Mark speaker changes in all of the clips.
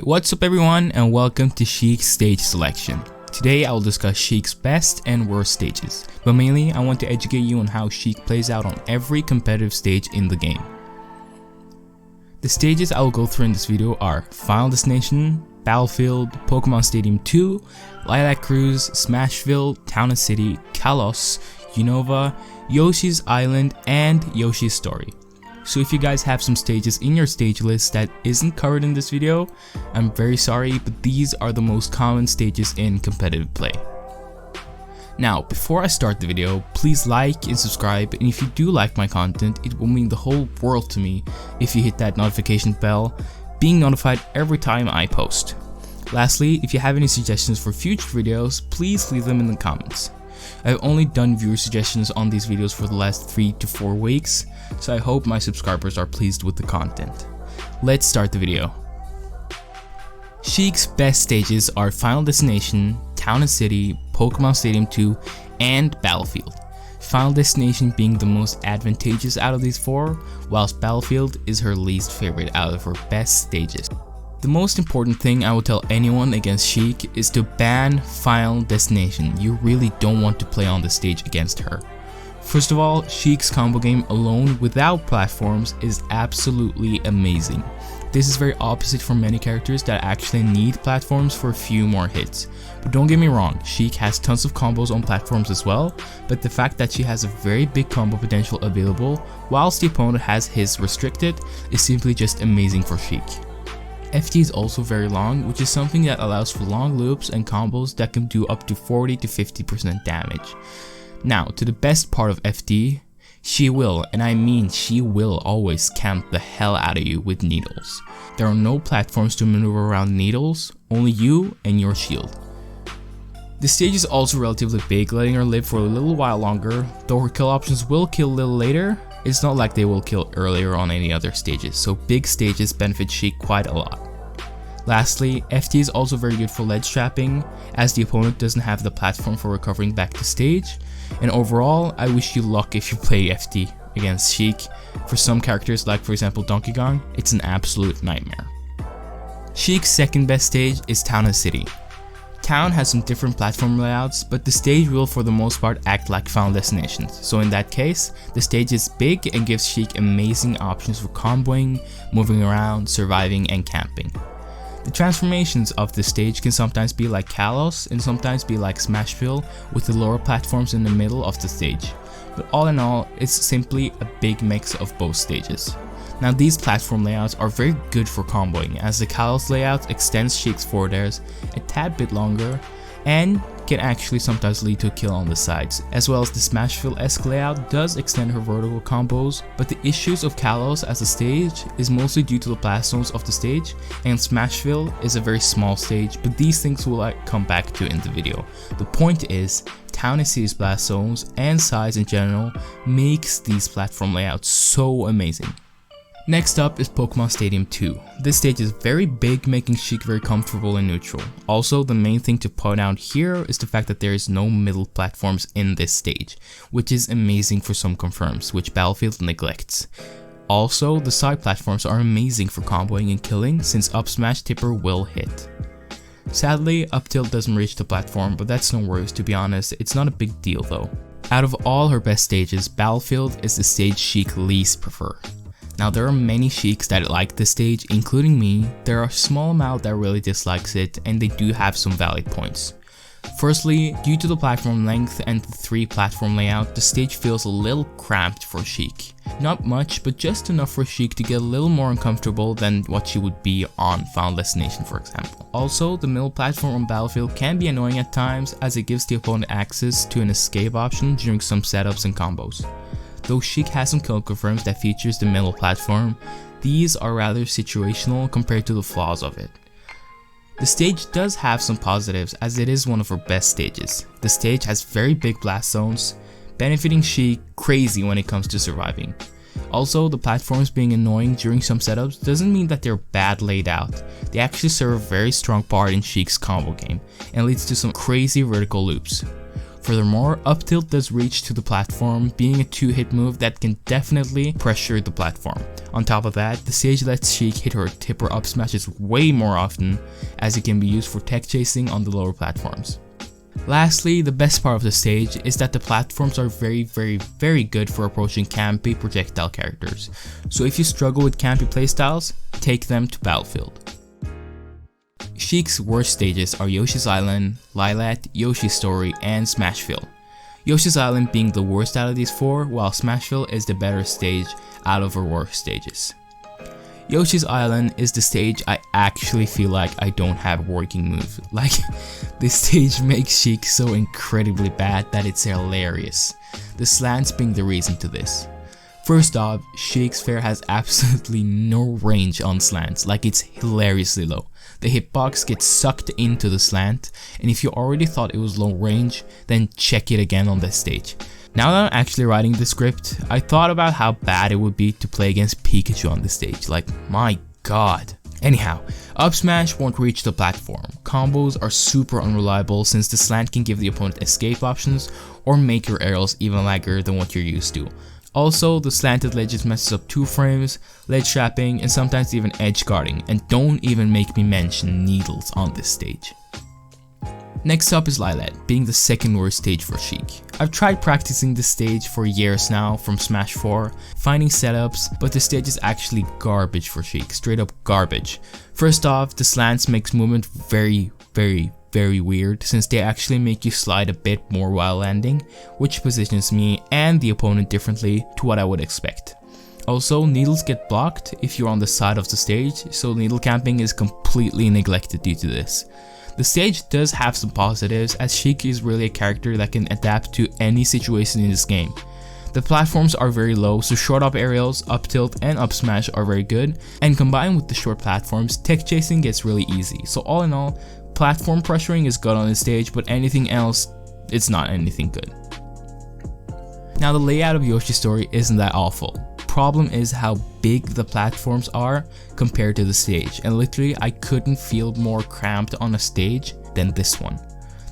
Speaker 1: What's up everyone and welcome to Sheik Stage Selection. Today I will discuss Sheik's best and worst stages, but mainly I want to educate you on how Sheik plays out on every competitive stage in the game. The stages I will go through in this video are Final Destination, Battlefield, Pokemon Stadium 2, Lylat Cruise, Smashville, Town and City, Kalos, Unova, Yoshi's Island, and Yoshi's Story. So if you guys have some stages in your stage list that isn't covered in this video, I'm very sorry, but these are the most common stages in competitive play. Now, before I start the video, please like and subscribe, and if you do like my content, it will mean the whole world to me if you hit that notification bell, being notified every time I post. Lastly, if you have any suggestions for future videos, please leave them in the comments. I've only done viewer suggestions on these videos for the last 3 to 4 weeks, so I hope my subscribers are pleased with the content. Let's start the video. Sheik's best stages are Final Destination, Town and City, Pokemon Stadium 2, and Battlefield. Final Destination being the most advantageous out of these 4, whilst Battlefield is her least favorite out of her best stages. The most important thing I will tell anyone against Sheik is to ban Final Destination. You really don't want to play on the stage against her. First of all, Sheik's combo game alone without platforms is absolutely amazing. This is very opposite from many characters that actually need platforms for a few more hits. But don't get me wrong, Sheik has tons of combos on platforms as well, but the fact that she has a very big combo potential available whilst the opponent has his restricted is simply just amazing for Sheik. FD is also very long, which is something that allows for long loops and combos that can do up to 40 to 50% damage. Now, to the best part of FD, she will, and I mean she will, always camp the hell out of you with needles. There are no platforms to maneuver around needles, only you and your shield. The stage is also relatively big, letting her live for a little while longer. Though her kill options will kill a little later, it's not like they will kill earlier on any other stages, so big stages benefit Sheik quite a lot. Lastly, FD is also very good for ledge trapping, as the opponent doesn't have the platform for recovering back to stage, and overall, I wish you luck if you play FD against Sheik. For some characters like for example Donkey Kong, it's an absolute nightmare. Sheik's second best stage is Town and City. Town has some different platform layouts, but the stage will for the most part act like Final Destinations, so in that case, the stage is big and gives Sheik amazing options for comboing, moving around, surviving, and camping. The transformations of the stage can sometimes be like Kalos and sometimes be like Smashville with the lower platforms in the middle of the stage, but all in all, it's simply a big mix of both stages. Now these platform layouts are very good for comboing, as the Kalos layout extends Sheik's forward airs a tad bit longer and can actually sometimes lead to a kill on the sides, as well as the Smashville-esque layout does extend her vertical combos, but the issues of Kalos as a stage is mostly due to the blast zones of the stage, and Smashville is a very small stage, but these things will come back to in the video. The point is, Town and City's blast zones and size in general makes these platform layouts so amazing. Next up is Pokemon Stadium 2. This stage is very big, making Sheik very comfortable and neutral. Also, the main thing to point out here is the fact that there is no middle platforms in this stage, which is amazing for some confirms, which Battlefield neglects. Also, the side platforms are amazing for comboing and killing, since up smash tipper will hit. Sadly, up tilt doesn't reach the platform, but that's no worries, to be honest, it's not a big deal though. Out of all her best stages, Battlefield is the stage Sheik least prefer. Now there are many Sheiks that like this stage, including me. There are a small amount that really dislikes it, and they do have some valid points. Firstly, due to the platform length and the 3 platform layout, the stage feels a little cramped for Sheik. Not much, but just enough for Sheik to get a little more uncomfortable than what she would be on Final Destination for example. Also, the middle platform on Battlefield can be annoying at times, as it gives the opponent access to an escape option during some setups and combos. Though Sheik has some kill confirms that features the middle platform, these are rather situational compared to the flaws of it. The stage does have some positives, as it is one of her best stages. The stage has very big blast zones, benefiting Sheik crazy when it comes to surviving. Also, the platforms being annoying during some setups doesn't mean that they're bad laid out. They actually serve a very strong part in Sheik's combo game, and leads to some crazy vertical loops. Furthermore, up tilt does reach to the platform, being a 2-hit move that can definitely pressure the platform. On top of that, the stage lets Sheik hit her tip or up smashes way more often, as it can be used for tech chasing on the lower platforms. Lastly, the best part of the stage is that the platforms are very good for approaching campy projectile characters, so if you struggle with campy playstyles, take them to Battlefield. Sheik's worst stages are Yoshi's Island, Lylat, Yoshi's Story, and Smashville. Yoshi's Island being the worst out of these 4, while Smashville is the better stage out of her worst stages. Yoshi's Island is the stage I actually feel like I don't have working moves. Like, this stage makes Sheik so incredibly bad that it's hilarious, the slants being the reason to this. First off, Sheik's fair has absolutely no range on slants, like it's hilariously low. The hitbox gets sucked into the slant, and if you already thought it was low range, then check it again on this stage. Now that I'm actually writing the script, I thought about how bad it would be to play against Pikachu on this stage, like my god. Anyhow, up smash won't reach the platform. Combos are super unreliable since the slant can give the opponent escape options or make your aerials even laggier than what you're used to. Also, the slanted ledges messes up 2 frames, ledge trapping, and sometimes even edge guarding, and don't even make me mention needles on this stage. Next up is Lylat, being the second worst stage for Sheik. I've tried practicing this stage for years now from Smash 4, finding setups, but the stage is actually garbage for Sheik, straight up garbage. First off, the slants makes movement very weird since they actually make you slide a bit more while landing, which positions me and the opponent differently to what I would expect. Also, needles get blocked if you're on the side of the stage, so needle camping is completely neglected due to this. The stage does have some positives, as Sheik is really a character that can adapt to any situation in this game. The platforms are very low, so short up aerials, up tilt, and up smash are very good, and combined with the short platforms, tech chasing gets really easy. So all in all, platform pressuring is good on this stage, but anything else, it's not anything good. Now the layout of Yoshi's Story isn't that awful. Problem is how big the platforms are compared to the stage, and literally I couldn't feel more cramped on a stage than this one.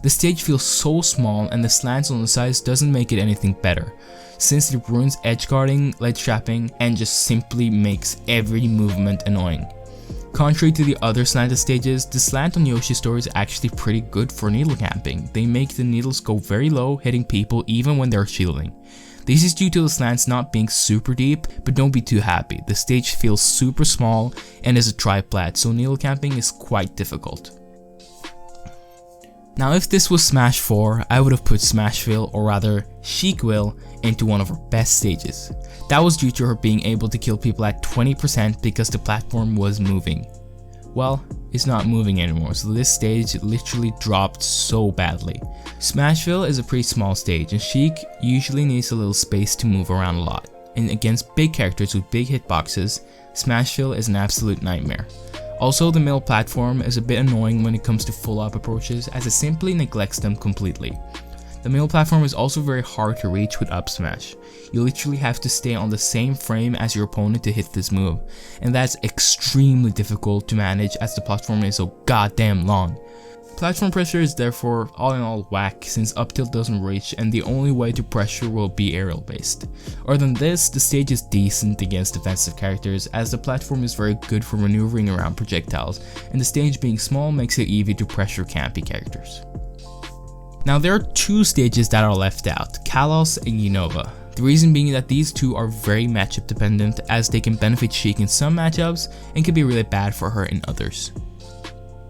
Speaker 1: The stage feels so small and the slants on the sides doesn't make it anything better, since it ruins edge guarding, ledge trapping, and just simply makes every movement annoying. Contrary to the other slanted stages, the slant on Yoshi's Story is actually pretty good for needle camping. They make the needles go very low, hitting people even when they're shielding. This is due to the slants not being super deep, but don't be too happy. The stage feels super small and is a triplat, so needle camping is quite difficult. Now if this was Smash 4, I would have put Smashville, or rather Sheikville, into one of her best stages. That was due to her being able to kill people at 20% because the platform was moving. Well, it's not moving anymore, so this stage literally dropped so badly. Smashville is a pretty small stage, and Sheik usually needs a little space to move around a lot, and against big characters with big hitboxes, Smashville is an absolute nightmare. Also, the middle platform is a bit annoying when it comes to full up approaches, as it simply neglects them completely. The middle platform is also very hard to reach with up smash. You literally have to stay on the same frame as your opponent to hit this move, and that's extremely difficult to manage as the platform is so goddamn long. Platform pressure is therefore all in all whack, since up tilt doesn't reach and the only way to pressure will be aerial based. Other than this, the stage is decent against defensive characters, as the platform is very good for maneuvering around projectiles, and the stage being small makes it easy to pressure campy characters. Now there are 2 stages that are left out, Kalos and Unova. The reason being that these 2 are very matchup dependent, as they can benefit Sheik in some matchups and can be really bad for her in others.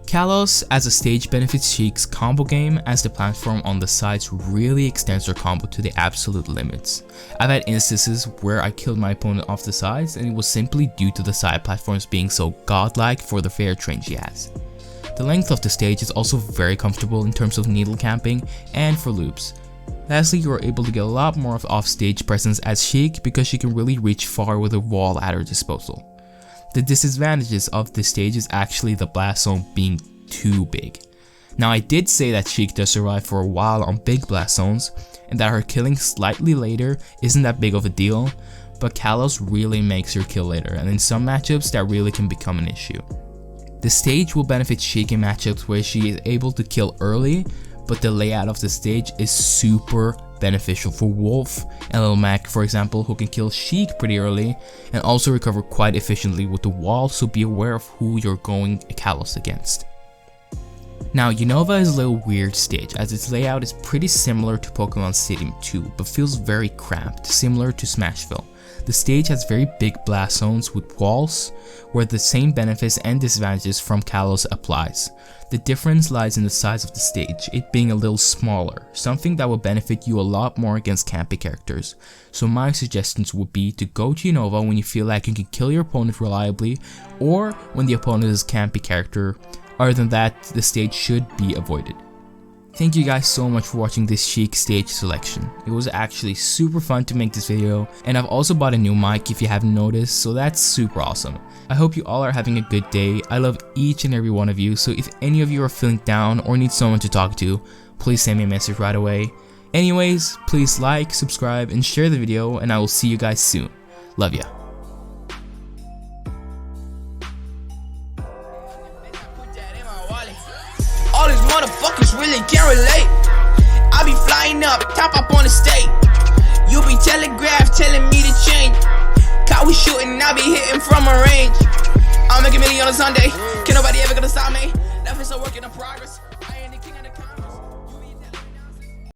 Speaker 1: Kalos as a stage benefits Sheik's combo game, as the platform on the sides really extends her combo to the absolute limits. I've had instances where I killed my opponent off the sides and it was simply due to the side platforms being so godlike for the fair train she has. The length of the stage is also very comfortable in terms of needle camping and for loops. Lastly, you are able to get a lot more of off-stage presence as Sheik because she can really reach far with a wall at her disposal. The disadvantages of this stage is actually the blast zone being too big. Now I did say that Sheik does survive for a while on big blast zones, and that her killing slightly later isn't that big of a deal, but Kalos really makes her kill later, and in some matchups that really can become an issue. The stage will benefit Sheik in matchups where she is able to kill early, but the layout of the stage is super beneficial for Wolf and Lil Mac, for example, who can kill Sheik pretty early and also recover quite efficiently with the wall, so be aware of who you're going Kalos against. Now, Unova is a little weird stage as its layout is pretty similar to Pokemon Stadium 2 but feels very cramped, similar to Smashville. The stage has very big blast zones with walls where the same benefits and disadvantages from Kalos applies. The difference lies in the size of the stage, it being a little smaller, something that will benefit you a lot more against campy characters. So my suggestions would be to go to Unova when you feel like you can kill your opponent reliably or when the opponent is a campy character. Other than that, the stage should be avoided. Thank you guys so much for watching this Sheik Stage Selection. It was actually super fun to make this video, and I've also bought a new mic if you haven't noticed, so that's super awesome. I hope you all are having a good day. I love each and every one of you, so if any of you are feeling down or need someone to talk to, please send me a message right away. Anyways, please like, subscribe, and share the video, and I will see you guys soon. Love ya.
Speaker 2: All these motherfuckers really can't relate. I be flying up, top up on the state. You be telegraph telling me to change. Cause we shooting, I be hitting from a range. I'll make $1 million on a Sunday. Can nobody ever gonna stop me? Left is a work in progress.